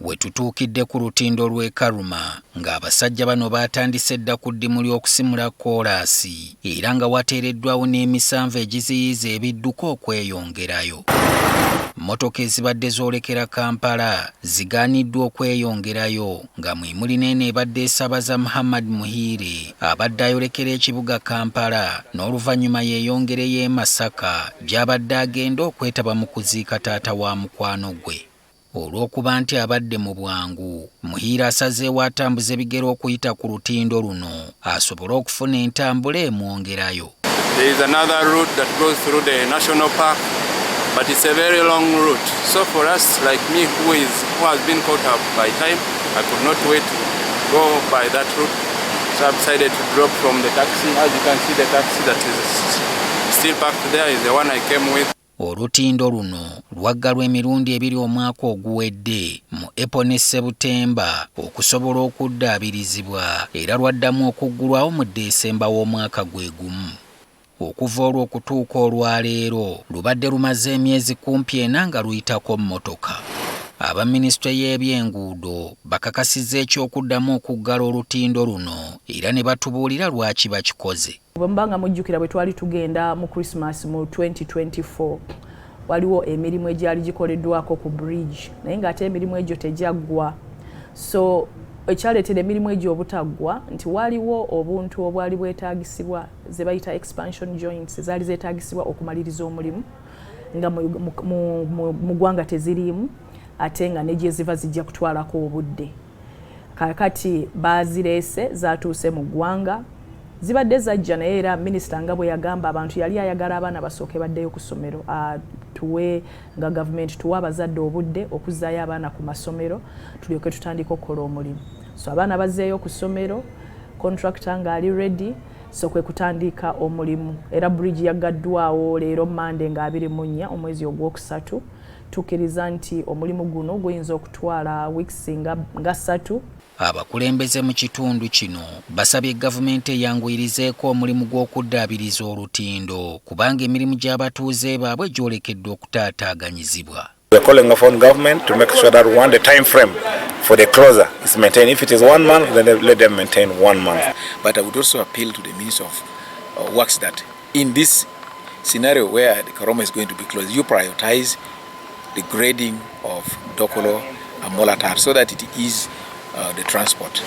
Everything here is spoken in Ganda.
we tutuukidde ku lutindo lw'e Karuma ng'abasajja bano baatandise dda ku ddimu ly'okusimula koolaasi era nga wateereddwawo n'emisanvu egiziyiza ebidduka okweyongerayo. Mmotoka ezibadde zoolekera Kampala zigaaniddwa okweyongerayo nga mwe muli n'eno ebadde esaabaza Muhammad Muhire abadde ayolekera ekibuga Kampala n'oluvannyuma yeeyongereyo e Masaka gy'abadde agenda okwetaba mu kuziika taata wa mukwano gwe. Olw'okuba nti abadde mu bwangu, Muhire asazeewo atambuza ebigero okuyita ku lutindo luno asobole okufuna entambula emwongerayo. There is another route that goes through the national park, but it's a very long route. So for us, like me, who has been caught up by time, I could not wait to go by that route. So I decided to drop from the taxi. As you can see, the taxi that is still parked there is the one I came with. Olutindo luno lwaggalwa emirundi ebiri omwaka oguwedde mu April ne September okusobola okuddaabirizibwa era lwaddamu okuggulwawo mu December w'omwaka gwe gumu. Okuva olwo okutuuka olwaleero lubadde lumaze emyezi kumpi ena nga luyitako mmotoka. Aba minisitule y'ebyenguudo bakakasizza ekyokuddamu okuggala olutindo luno era ne batubuulira lwaki bakikoze. Bwembanga mujjukira bwe twali tugenda mu Christmas mu 2024 waliwo emirimu egyali gikoleddwako ku bridge naye ng'ate emirimu egyo tejaggwa. So ekyaleetera emirimu egyo obutaggwa nti waliwo obuntu obwali bwetaagisibwa ze bayita expansion joints ezaali zeetaagisibwa okumaliriza omulimu nga mu ggwanga teziriimu ate nga ne gye ziva zijja kutwalako obudde. Kakati baazireese zaatuuse mu ggwanga zibadde zajja naye era minisita nga bwe yagamba abantu yali ayagala abaana basooke baddeyo ku ssomero tuwe nga gavumenti tuwe abazadde obudde okuzzaayo abaana ku masomero tulyoke tutandika okukola omulimu. So abaana bazzeeyo ku ssomero, contractor ng'ali ready, so kwe kutandika omulimu. Era bridge yaggaddwawo leero Monday nga 24 omwezi ogwokusatu. Tukkiriza nti omulimu guno guyinza okutwala weeks nga 3. Abakulembeze mu kitundu kino basabye gavumenti eyanguyirizeeko omulimu gw'okuddaabiriza olutindo kubanga emirimu gy'abatuuze baabwe gyolekeddwa okutaataaganyizibwa. We are calling upon government to make sure that the time frame for the closure is maintained. If it is 1 month, then let them maintain 1 month. But I would also appeal to the Minister of Works that in this scenario where the Karoma is going to be closed, you prioritize the grading of Dokolo and Molatar so that it is the transport.